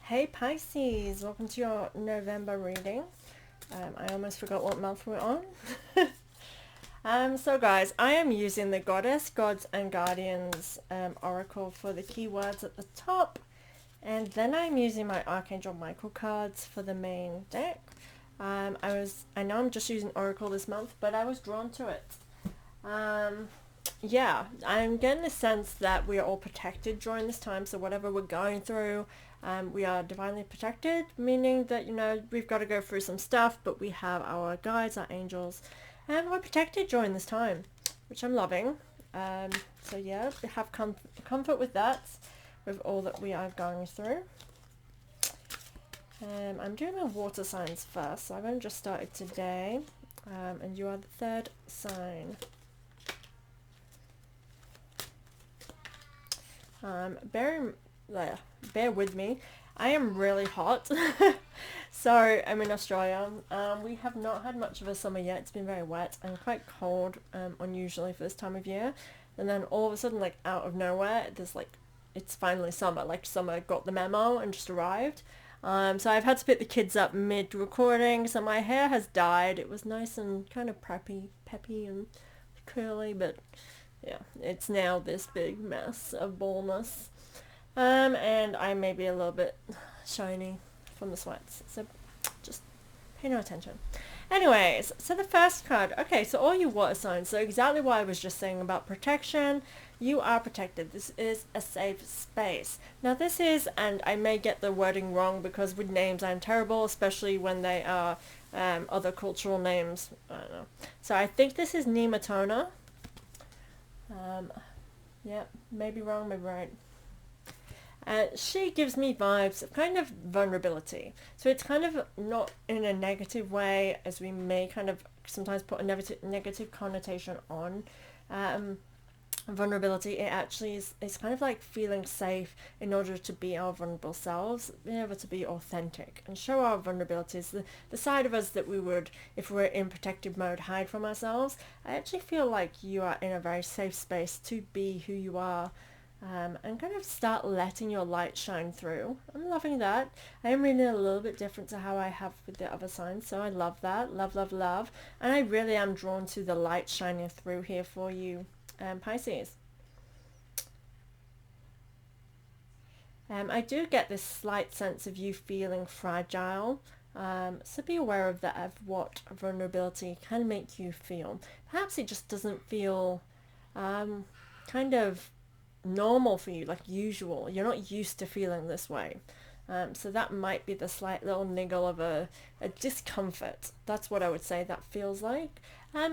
Hey Pisces, welcome to your November reading. I almost forgot what month we're on. So guys, I am using the Goddess, Gods and Guardians Oracle for the keywords at the top. And then I'm using my Archangel Michael cards for the main deck. I know I'm just using Oracle this month, but I was drawn to it. Yeah, I'm getting the sense that we are all protected during this time. So whatever we're going through, we are divinely protected, meaning that, we've got to go through some stuff, but we have our guides, our angels, and we're protected during this time, which I'm loving. So yeah, have comfort with that, with all that we are going through. I'm doing my water signs first, so I've only just started today, and you are the third sign. Bear with me. I am really hot. So I'm in Australia. We have not had much of a summer yet. It's been very wet and quite cold, unusually for this time of year. And then all of a sudden, like out of nowhere, it's finally summer. Like summer got the memo and just arrived. So I've had to pick the kids up mid-recording. So my hair has dyed. It was nice and kind of peppy and curly, but yeah, it's now this big mess of baldness. And I may be a little bit shiny from the sweats, so just pay no attention. Anyways, so the first card, okay, so all you water signs, so exactly what I was just saying about protection, you are protected. This is a safe space. Now this is, and I may get the wording wrong because with names I'm terrible, especially when they are other cultural names, I don't know. So I think this is Nematona. Yeah, maybe wrong, maybe right. She gives me vibes of kind of vulnerability. So it's kind of not in a negative way, as we may kind of sometimes put a negative connotation on vulnerability. It actually is, it's kind of like feeling safe in order to be our vulnerable selves, being able to be authentic and show our vulnerabilities, the side of us that we would, if we're in protective mode, hide from ourselves. I actually feel like you are in a very safe space to be who you are. And kind of start letting your light shine through. I'm loving that. I am reading a little bit different to how I have with the other signs, so I love that. Love, love, love. And I really am drawn to the light shining through here for you, Pisces. I do get this slight sense of you feeling fragile. So be aware of that, of what vulnerability can make you feel. Perhaps it just doesn't feel kind of normal for you, like usual. You're not used to feeling this way. So that might be the slight little niggle of a discomfort. That's what I would say that feels like.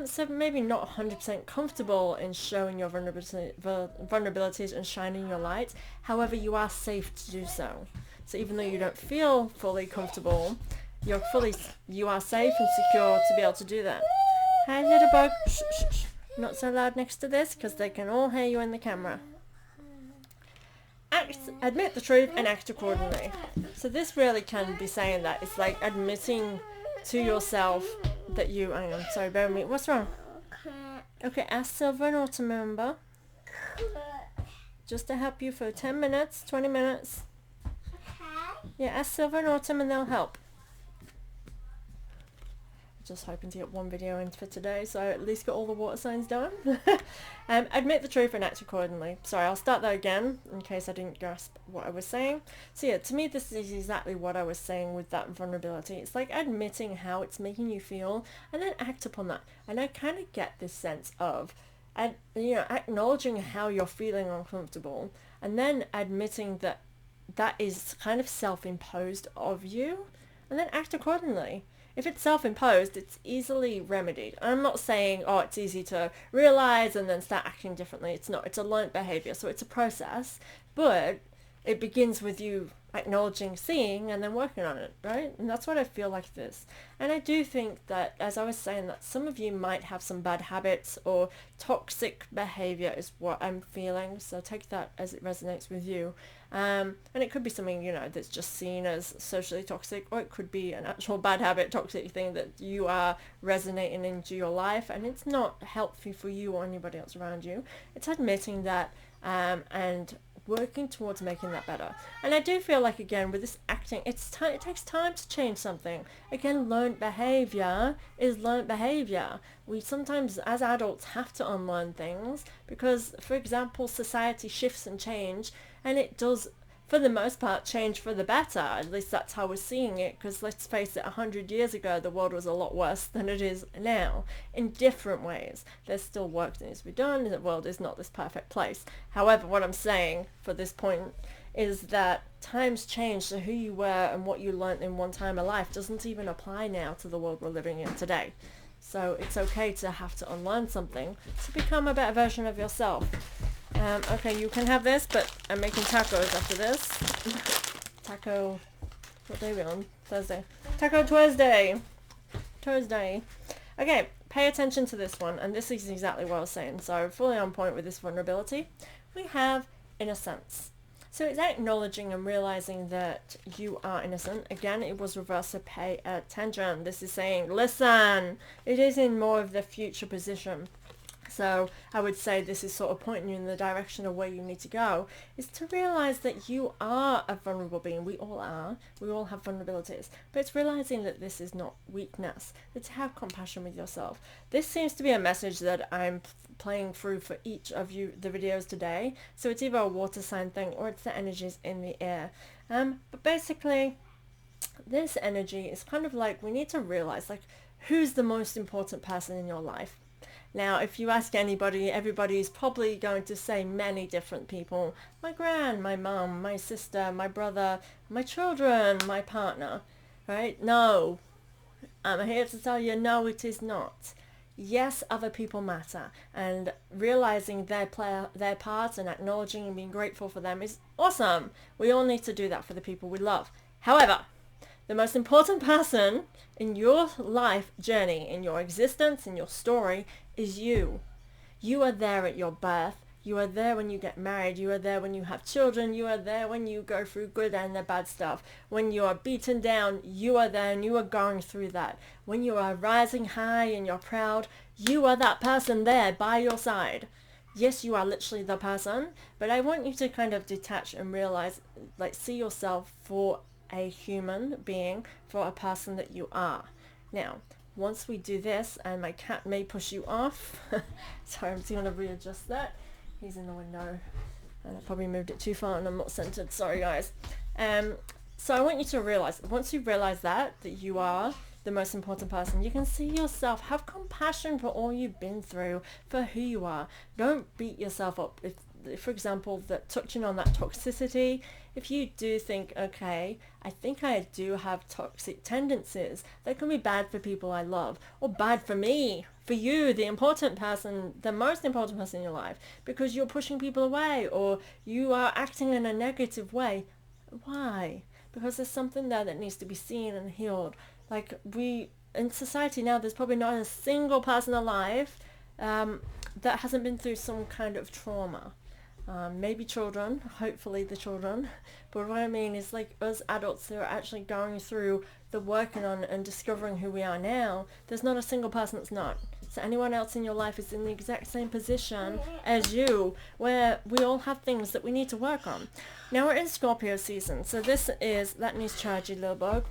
So maybe not 100% comfortable in showing your vulnerabilities and shining your light. However, you are safe to do so. So even though you don't feel fully comfortable, you are safe and secure to be able to do that. Hi little bug. Shh, shh, shh. Not so loud next to this because they can all hear you in the camera. Admit the truth and act accordingly. So this really can be saying that. It's like admitting to yourself that you... Hang on, sorry, bear with me. What's wrong? Okay, ask Silver and Autumn, remember. Just to help you for 10 minutes, 20 minutes. Yeah, ask Silver and Autumn and they'll help. Just hoping to get one video in for today, so I at least got all the water signs done. Admit the truth and act accordingly. Sorry, I'll start that again in case I didn't grasp what I was saying. So yeah, to me this is exactly what I was saying with that vulnerability. It's like admitting how it's making you feel and then act upon that. And I kind of get this sense of, acknowledging how you're feeling uncomfortable and then admitting that that is kind of self-imposed of you and then act accordingly. If it's self-imposed, it's easily remedied. I'm not saying, it's easy to realize and then start acting differently. It's not. It's a learnt behavior, so it's a process. But it begins with you acknowledging, seeing, and then working on it, right? And that's what I feel like this. And I do think that, as I was saying, that some of you might have some bad habits or toxic behavior is what I'm feeling. So take that as it resonates with you. And it could be something, that's just seen as socially toxic, or it could be an actual bad habit, toxic thing that you are resonating into your life, and it's not healthy for you or anybody else around you. It's admitting that and working towards making that better. And I do feel like, again, with this acting, it takes time to change something. Again, learned behavior is learned behavior. We sometimes, as adults, have to unlearn things because, for example, society shifts and change, and it does, for the most part, change for the better. At least that's how we're seeing it, because let's face it, 100 years ago the world was a lot worse than it is now, in different ways. There's still work that needs to be done. The world is not this perfect place. However, what I'm saying for this point is that times change, so who you were and what you learnt in one time of life doesn't even apply now to the world we're living in today. So it's okay to have to unlearn something to become a better version of yourself. Okay, you can have this, but I'm making tacos after this. Taco, what day are we on? Thursday. Taco Tuesday. Thursday. Okay, pay attention to this one, and this is exactly what I was saying. So fully on point with this vulnerability. We have innocence. So it's acknowledging and realizing that you are innocent. Again, it was reversed, so pay attention. This is saying, listen. It is in more of the future position. So I would say this is sort of pointing you in the direction of where you need to go, is to realize that you are a vulnerable being. We all are. We all have vulnerabilities. But it's realizing that this is not weakness. It's to have compassion with yourself. This seems to be a message that I'm playing through for each of you, the videos today. So it's either a water sign thing or it's the energies in the air. But basically, this energy is kind of like, we need to realize, like, who's the most important person in your life? Now, if you ask anybody, everybody is probably going to say many different people. My gran, my mum, my sister, my brother, my children, my partner, right? No, I'm here to tell you, no, it is not. Yes, other people matter, and realizing their part and acknowledging and being grateful for them is awesome. We all need to do that for the people we love. However, the most important person in your life journey, in your existence, in your story, is you. You are there at your birth. You are there when you get married. You are there when you have children. You are there when you go through good and the bad stuff. When you are beaten down, you are there and you are going through that. When you are rising high and you're proud, you are that person there by your side. Yes, you are literally the person, but I want you to kind of detach and realize, like, see yourself for a human being, for a person that you are. Now, once we do this, and my cat may push you off, sorry, I'm just going to readjust that. He's in the window, and I probably moved it too far and I'm not centered, sorry guys. So I want you to realize, once you realize that you are the most important person, you can see yourself, have compassion for all you've been through, for who you are. Don't beat yourself up. If for example, that touching on that toxicity, if you do think, okay, I think I do have toxic tendencies that can be bad for people I love, or bad for me, for you, the important person, the most important person in your life, because you're pushing people away or you are acting in a negative way. Why? Because there's something there that needs to be seen and healed. Like, in society now, there's probably not a single person alive that hasn't been through some kind of trauma. Maybe children, hopefully the children, but what I mean is, like, us adults who are actually going through the working on and discovering who we are now, there's not a single person that's not. So anyone else in your life is in the exact same position as you, where we all have things that we need to work on. Now we're in Scorpio season, so that needs charging, little bug.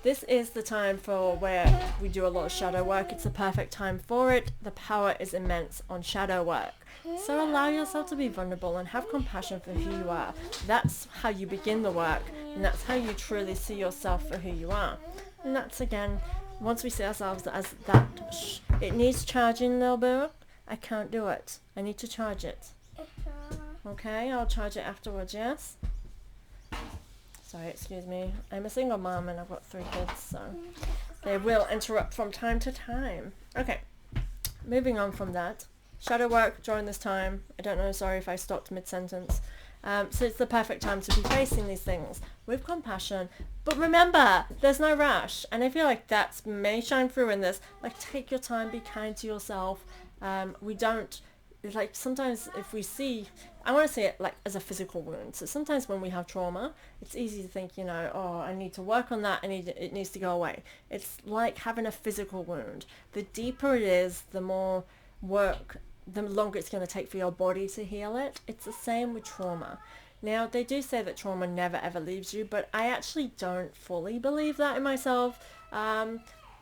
This is the time for where we do a lot of shadow work. It's the perfect time for it. The power is immense on shadow work. So allow yourself to be vulnerable and have compassion for who you are. That's how you begin the work, and that's how you truly see yourself for who you are. And that's, again, once we see ourselves as that, it needs charging, little boo. I can't do it. I need to charge it. Okay, I'll charge it afterwards, yes? Sorry, excuse me. I'm a single mom and I've got 3 kids, so they will interrupt from time to time. Okay, moving on from that. Shadow work during this time. I don't know, sorry if I stopped mid-sentence. So it's the perfect time to be facing these things with compassion. But remember, there's no rush. And I feel like that may shine through in this. Like, take your time, be kind to yourself. We don't, like, sometimes if we see, I want to see it like as a physical wound. So sometimes when we have trauma, it's easy to think, you know, oh, I need to work on that. It needs to go away. It's like having a physical wound. The deeper it is, the more work, the longer it's going to take for your body to heal it. It's the same with trauma. Now, they do say that trauma never ever leaves you, but I actually don't fully believe that in myself.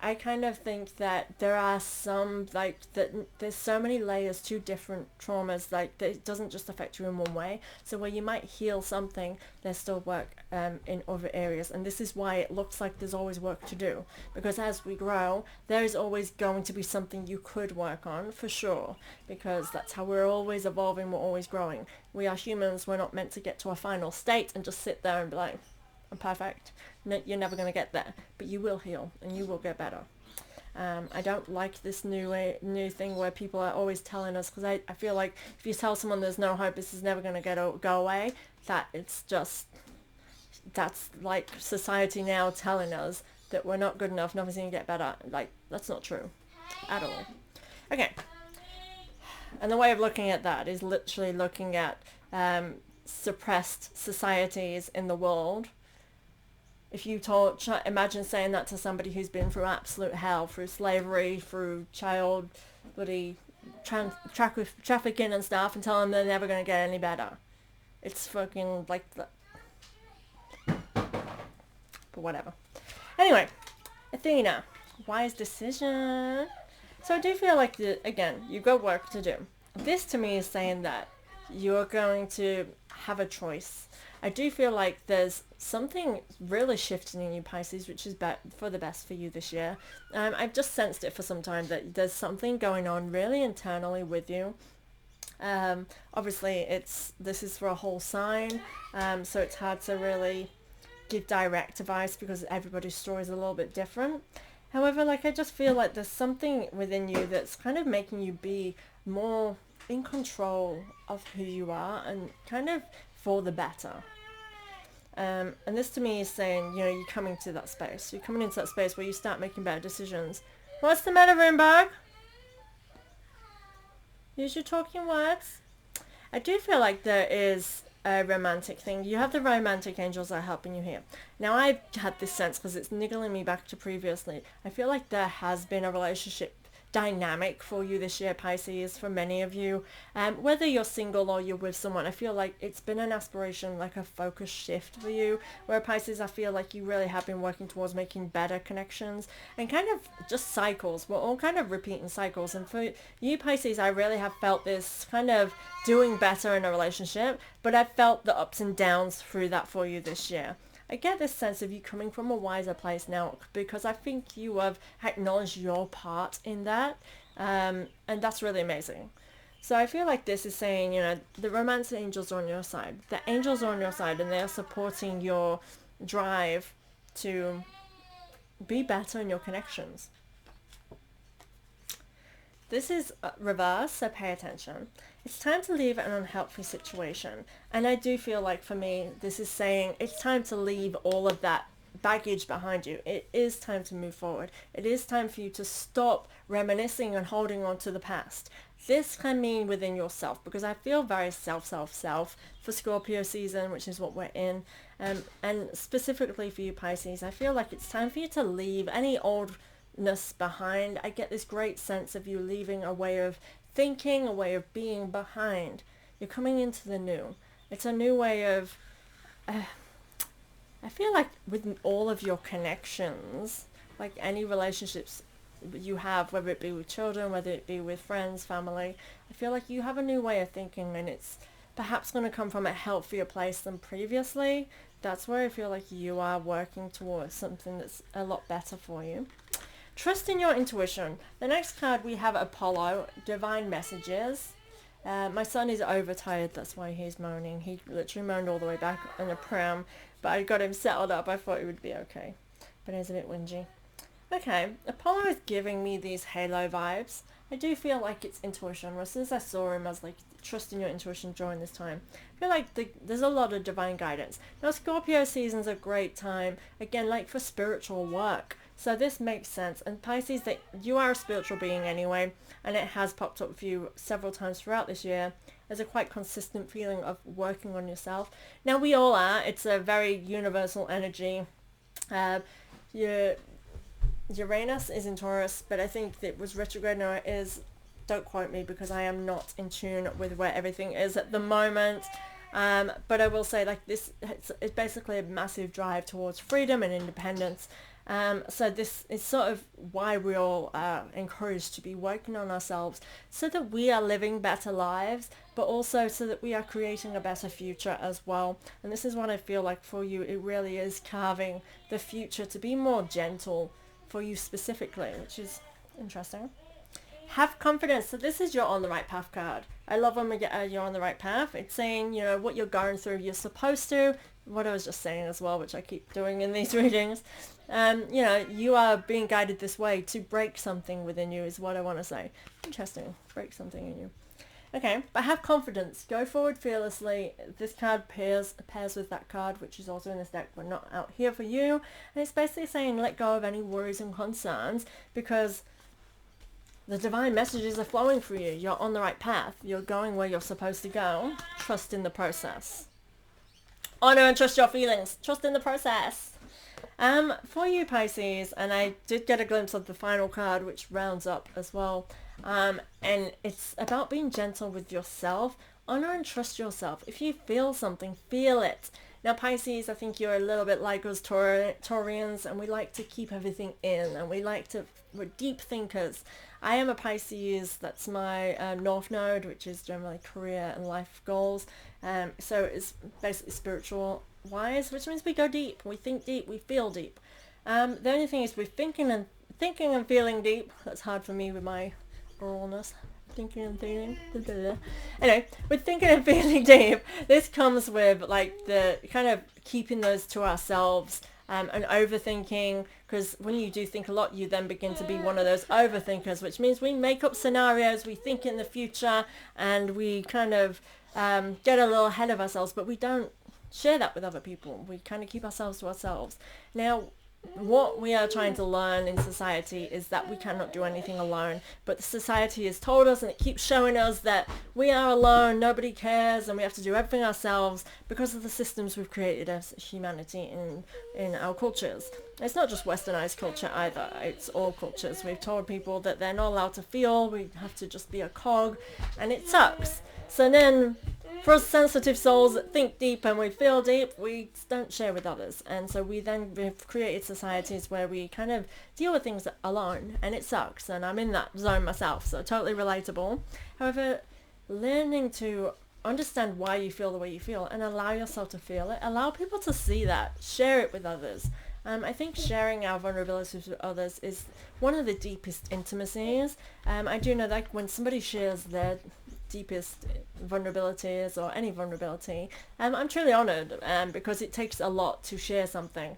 I kind of think that there are some, like, that there's so many layers to different traumas, like, that it doesn't just affect you in one way. So where you might heal something, there's still work in other areas. And this is why it looks like there's always work to do. Because as we grow, there's always going to be something you could work on, for sure. Because that's how we're always evolving, we're always growing. We are humans, we're not meant to get to a final state and just sit there and be like, I'm perfect. No, you're never going to get there, but you will heal and you will get better. I don't like this new thing where people are always telling us, because I feel like if you tell someone there's no hope, this is never going to go away, that it's just, that's like society now telling us that we're not good enough, nothing's going to get better. Like, that's not true at all. Okay. And the way of looking at that is literally looking at suppressed societies in the world. If you imagine saying that to somebody who's been through absolute hell, through slavery, through child trafficking and stuff, and tell them they're never going to get any better. It's fucking like that. But whatever. Anyway, Athena, wise decision. So I do feel like, again, you've got work to do. This to me is saying that you're going to have a choice. I do feel like there's something really shifting in you, Pisces, which is for the best for you this year. I've just sensed it for some time that there's something going on really internally with you. Obviously, this is for a whole sign, so it's hard to really give direct advice because everybody's story is a little bit different. However, like, I just feel like there's something within you that's kind of making you be more in control of who you are and kind of for the better. And this to me is saying, you're coming to that space. You're coming into that space where you start making better decisions. What's the matter, Rimberg? Use your talking words. I do feel like there is a romantic thing. You have the romantic angels that are helping you here. Now, I've had this sense because it's niggling me back to previously. I feel like there has been a relationship dynamic for you this year, Pisces, for many of you, whether you're single or you're with someone. I feel like it's been an aspiration, like a focus shift for you, where Pisces, I feel like you really have been working towards making better connections and kind of just cycles. We're all kind of repeating cycles, and for you, Pisces, I really have felt this kind of doing better in a relationship, but I've felt the ups and downs through that for you this year. I get this sense of you coming from a wiser place now, because I think you have acknowledged your part in that, and that's really amazing. So I feel like this is saying, the romance angels are on your side. The angels are on your side, and they're supporting your drive to be better in your connections. This is reverse, so pay attention. It's time to leave an unhealthy situation. And I do feel like, for me, this is saying it's time to leave all of that baggage behind you. It is time to move forward. It is time for you to stop reminiscing and holding on to the past. This can mean within yourself, because I feel very self for Scorpio season, which is what we're in. And specifically for you, Pisces, I feel like it's time for you to leave any oldness behind. I get this great sense of you leaving a way of thinking, a way of being behind. You're coming into the new. It's a new way of, I feel like with all of your connections, like any relationships you have, whether it be with children, whether it be with friends, family, I feel like you have a new way of thinking, and it's perhaps going to come from a healthier place than previously. That's where I feel like you are working towards something that's a lot better for you. Trust in your intuition. The next card we have Apollo, Divine Messages. My son is overtired, that's why he's moaning. He literally moaned all the way back in a pram, but I got him settled up. I thought he would be okay, but he's a bit whingy. Okay, Apollo is giving me these halo vibes. I do feel like it's intuition. As soon as I saw him, I was like, trust in your intuition during this time. I feel like there's a lot of divine guidance. Now, Scorpio season's a great time, again, like for spiritual work. So this makes sense. And Pisces, that you are a spiritual being anyway, and it has popped up for you several times throughout this year. There's a quite consistent feeling of working on yourself. Now, we all are. It's a very universal energy. Uranus is in Taurus, but I think that was retrograde. No, it is. Don't quote me, because I am not in tune with where everything is at the moment. But I will say, like, this, it's basically a massive drive towards freedom and independence. So this is sort of why we all are encouraged to be working on ourselves, so that we are living better lives, but also so that we are creating a better future as well. And this is what I feel like for you. It really is carving the future to be more gentle for you specifically, which is interesting. Have confidence. So this is your on the right path card. I love when we get you're on the right path. It's saying, you know, what you're going through, you're supposed to. What I was just saying as well, which I keep doing in these readings. You know, you are being guided this way to break something within you is what I want to say. Interesting. Break something in you. Okay, but have confidence. Go forward fearlessly. This card pairs with that card, which is also in this deck. We're not out here for you. And it's basically saying let go of any worries and concerns, because the divine messages are flowing for you. You're on the right path. You're going where you're supposed to go. Trust in the process. Honor and trust your feelings. Trust in the process. For you, Pisces, and I did get a glimpse of the final card, which rounds up as well. And it's about being gentle with yourself. Honor and trust yourself. If you feel something, feel it. Now, Pisces, I think you're a little bit like us Taurians, and we like to keep everything in, and we're deep thinkers. I am a Pisces. That's my North Node, which is generally career and life goals. So it's basically spiritual wise, which means we go deep, we think deep, we feel deep. The only thing is we're thinking and feeling deep. That's hard for me with my oralness. Thinking and feeling. Anyway, with thinking and feeling deep, this comes with like the kind of keeping those to ourselves. And overthinking, because when you do think a lot, you then begin to be one of those overthinkers, which means we make up scenarios, we think in the future, and we kind of get a little ahead of ourselves, but we don't share that with other people. We kind of keep ourselves to ourselves. Now, what we are trying to learn in society is that we cannot do anything alone, but the society has told us, and it keeps showing us that we are alone, nobody cares, and we have to do everything ourselves because of the systems we've created as humanity in our cultures. It's not just westernized culture either, it's all cultures. We've told people that they're not allowed to feel, we have to just be a cog, and it sucks. So then, for us sensitive souls that think deep and we feel deep, we don't share with others. And so we've created societies where we kind of deal with things alone, and it sucks. And I'm in that zone myself, so totally relatable. However, learning to understand why you feel the way you feel and allow yourself to feel it, allow people to see that, share it with others. I think sharing our vulnerabilities with others is one of the deepest intimacies. I do know that when somebody shares their deepest vulnerabilities or any vulnerability, I'm truly honored, because it takes a lot to share something,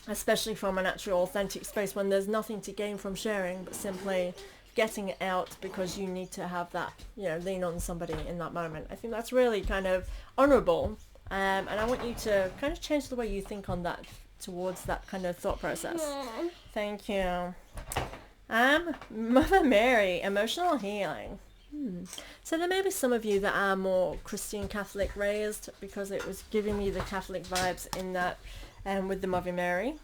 especially from an actual authentic space when there's nothing to gain from sharing but simply getting it out because you need to have that, you know, lean on somebody in that moment. I think that's really kind of honorable, and I want you to kind of change the way you think on that, towards that kind of thought process. Thank you. Mother Mary, emotional healing. So there may be some of you that are more Christian Catholic raised, because it was giving me the Catholic vibes in that, with the Mother Mary.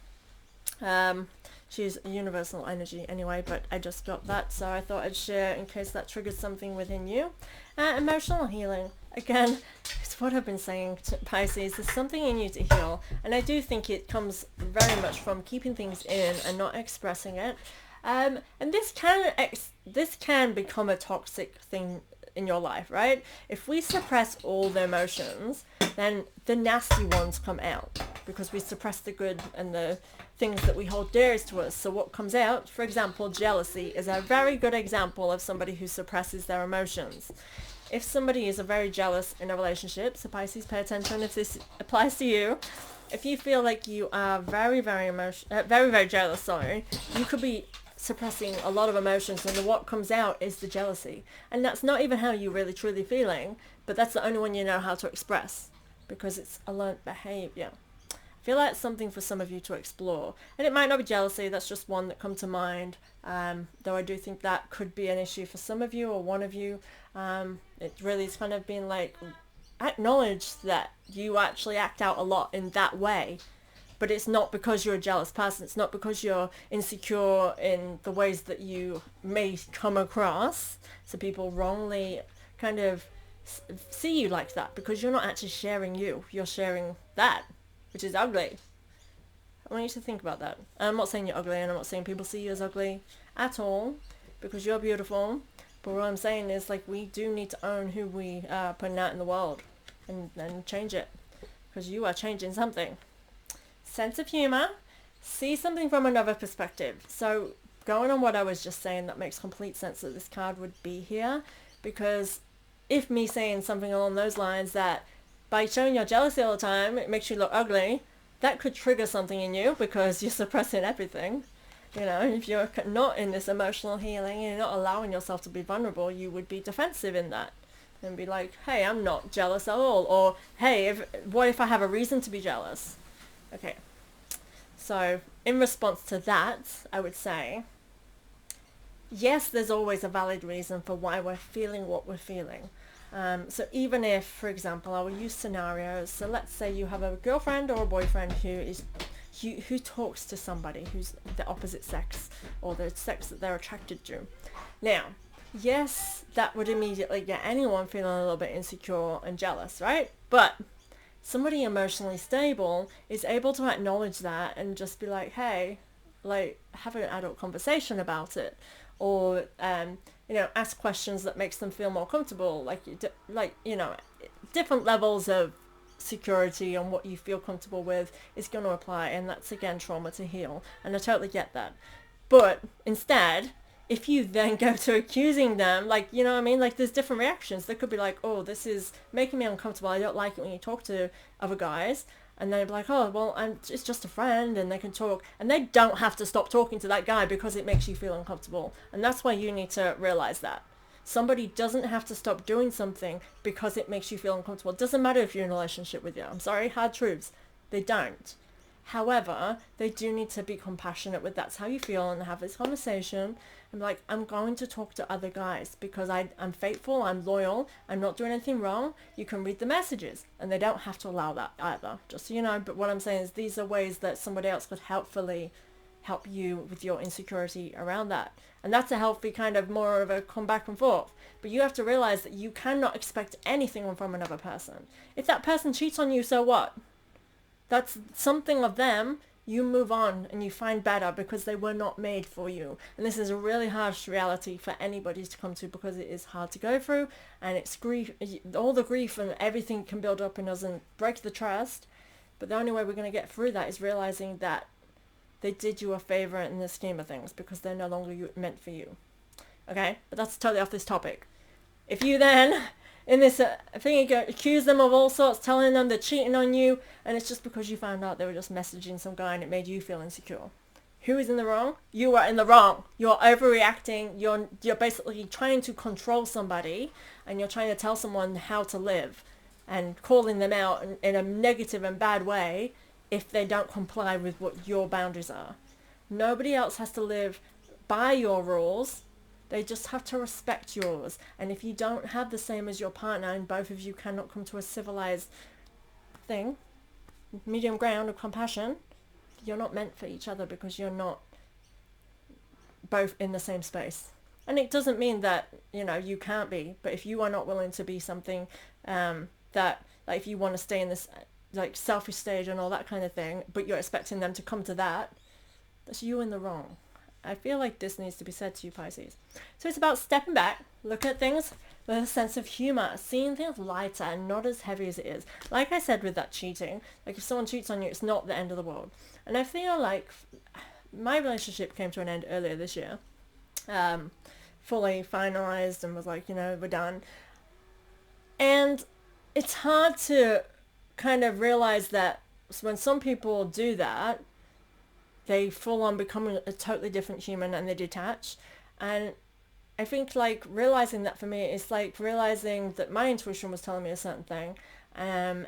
She's a universal energy anyway, but I just got that, so I thought I'd share in case that triggers something within you. Emotional healing. Again, it's what I've been saying to Pisces. There's something in you to heal, and I do think it comes very much from keeping things in and not expressing it. And this can become a toxic thing in your life, right? If we suppress all the emotions, then the nasty ones come out, because we suppress the good and the things that we hold dearest to us. So what comes out, for example, jealousy is a very good example of somebody who suppresses their emotions. If somebody is very jealous in a relationship, so Pisces, pay attention if this applies to you. If you feel like you are very, very jealous, you could be suppressing a lot of emotions, and what comes out is the jealousy. And that's not even how you're really truly feeling, but that's the only one you know how to express, because it's a learnt behavior. I feel like it's something for some of you to explore. And it might not be jealousy, that's just one that come to mind. Though I do think that could be an issue for some of you, or one of you. It really is kind of being like, acknowledge that you actually act out a lot in that way. But it's not because you're a jealous person. It's not because you're insecure in the ways that you may come across. So people wrongly kind of see you like that, because you're not actually sharing you. You're sharing that, which is ugly. I want you to think about that. And I'm not saying you're ugly, and I'm not saying people see you as ugly at all, because you're beautiful. But what I'm saying is, like, we do need to own who we are putting out in the world, and change it, because you are changing something. Sense of humor. See something from another perspective. So going on what I was just saying, that makes complete sense that this card would be here, because if me saying something along those lines, that by showing your jealousy all the time, it makes you look ugly, that could trigger something in you because you're suppressing everything. You know, if you're not in this emotional healing and you're not allowing yourself to be vulnerable, you would be defensive in that and be like, hey, I'm not jealous at all. Or, hey, what if I have a reason to be jealous? Okay. So in response to that, I would say, yes, there's always a valid reason for why we're feeling what we're feeling. So even if, for example, I will use scenarios. So let's say you have a girlfriend or a boyfriend who talks to somebody who's the opposite sex, or the sex that they're attracted to. Now, yes, that would immediately get anyone feeling a little bit insecure and jealous, right? But somebody emotionally stable is able to acknowledge that and just be like, hey, like, have an adult conversation about it, or you know, ask questions that makes them feel more comfortable, like you know, different levels of security on what you feel comfortable with is going to apply, and that's again trauma to heal, and I totally get that. But instead, if you then go to accusing them, like, you know what I mean, like, there's different reactions. They could be like, oh, this is making me uncomfortable, I don't like it when you talk to other guys. And they'd be like, oh, well, it's just a friend, and they can talk. And they don't have to stop talking to that guy because it makes you feel uncomfortable. And that's why you need to realize that. Somebody doesn't have to stop doing something because it makes you feel uncomfortable. It doesn't matter if you're in a relationship with you. I'm sorry, hard truths. They don't. However, they do need to be compassionate with that's how you feel, and have this conversation. I'm like, I'm going to talk to other guys because I'm faithful, I'm loyal, I'm not doing anything wrong. You can read the messages, and they don't have to allow that either, just so you know. But what I'm saying is, these are ways that somebody else could helpfully help you with your insecurity around that. And that's a healthy kind of more of a come back and forth. But you have to realize that you cannot expect anything from another person. If that person cheats on you, so what? That's something of them. You move on and you find better, because they were not made for you. And this is a really harsh reality for anybody to come to, because it is hard to go through, and it's grief, all the grief and everything can build up in us and break the trust. But the only way we're going to get through that is realizing that they did you a favor in the scheme of things, because they're no longer meant for you. Okay? But that's totally off this topic. If you then, in this thing, you accuse them of all sorts, telling them they're cheating on you, and it's just because you found out they were just messaging some guy and it made you feel insecure. Who is in the wrong? You are in the wrong. You're overreacting. You're basically trying to control somebody, and you're trying to tell someone how to live, and calling them out in a negative and bad way if they don't comply with what your boundaries are. Nobody else has to live by your rules. They just have to respect yours. And if you don't have the same as your partner, and both of you cannot come to a civilized thing, medium ground of compassion, you're not meant for each other, because you're not both in the same space. And it doesn't mean that, you know, you can't be, but if you are not willing to be something that, like, if you want to stay in this like selfish stage and all that kind of thing, but you're expecting them to come to that, that's you in the wrong. I feel like this needs to be said to you, Pisces. So it's about stepping back, looking at things with a sense of humor, seeing things lighter and not as heavy as it is. Like I said with that cheating, like, if someone cheats on you, it's not the end of the world. And I feel like my relationship came to an end earlier this year, fully finalized, and was like, you know, we're done. And it's hard to kind of realize that when some people do that, they full on become a totally different human, and they detach. And I think, like, realizing that for me is like realizing that my intuition was telling me a certain thing, and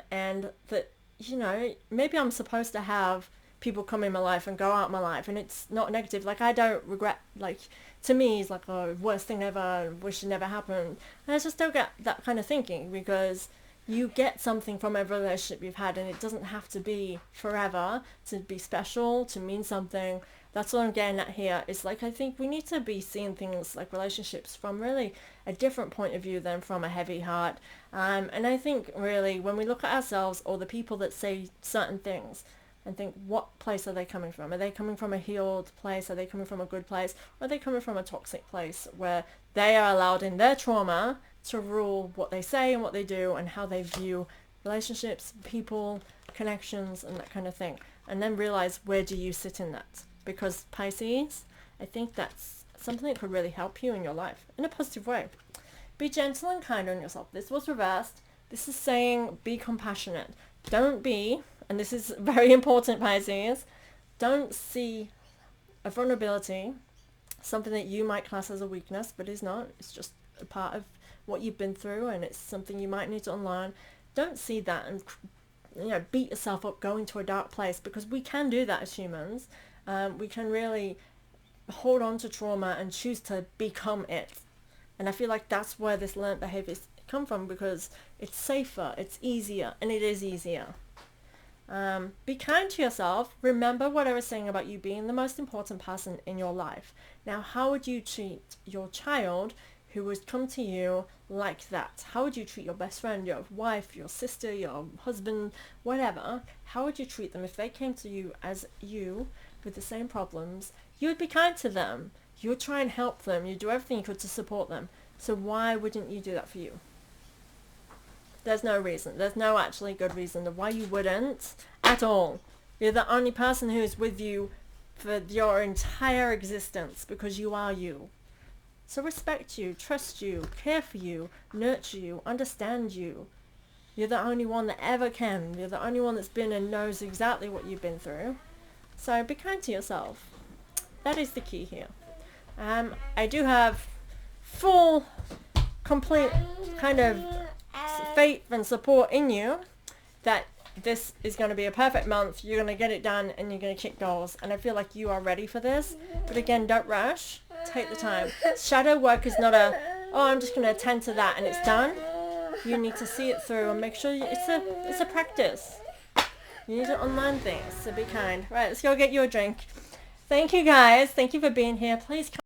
that, you know, maybe I'm supposed to have people come in my life and go out my life, and it's not negative. Like, I don't regret, like, to me it's like, oh, worst thing ever, wish it never happened. And I just don't get that kind of thinking, because you get something from every relationship you've had, and it doesn't have to be forever to be special, to mean something. That's what I'm getting at here. It's like, I think we need to be seeing things like relationships from really a different point of view than from a heavy heart. And I think really when we look at ourselves or the people that say certain things and think, what place are they coming from? Are they coming from a healed place? Are they coming from a good place? Or are they coming from a toxic place where they are allowed in their trauma to rule what they say and what they do and how they view relationships, people, connections, and that kind of thing? And then realize, where do you sit in that? Because Pisces, I think that's something that could really help you in your life in a positive way. Be gentle and kind on yourself. This was reversed. This is saying be compassionate. Don't be, and this is very important, Pisces, don't see a vulnerability, something that you might class as a weakness, but is not. It's just a part of what you've been through, and it's something you might need to unlearn. Don't see that and beat yourself up, go into a dark place, because we can do that as humans. We can really hold on to trauma and choose to become it. And I feel like that's where this learned behaviors come from, because it's safer, it's easier, and it is easier. Be kind to yourself. Remember what I was saying about you being the most important person in your life. Now, how would you treat your child who would come to you like that? How would you treat your best friend, your wife, your sister, your husband, whatever? How would you treat them if they came to you as you with the same problems? You would be kind to them. You would try and help them. You'd do everything you could to support them. So why wouldn't you do that for you? There's no reason. There's no actually good reason why you wouldn't at all. You're the only person who's with you for your entire existence, because you are you. So respect you, trust you, care for you, nurture you, understand you. You're the only one that ever can. You're the only one that's been and knows exactly what you've been through. So be kind to yourself. That is the key here. I do have full, complete kind of faith and support in you that this is going to be a perfect month. You're going to get it done and you're going to kick goals. And I feel like you are ready for this. But again, don't rush. Take the time. Shadow work is not I'm just going to attend to that and it's done. You need to see it through and make sure it's a practice. You need to unlearn things, so be kind. Right, let's go get you a drink. Thank you guys. Thank you for being here. Please come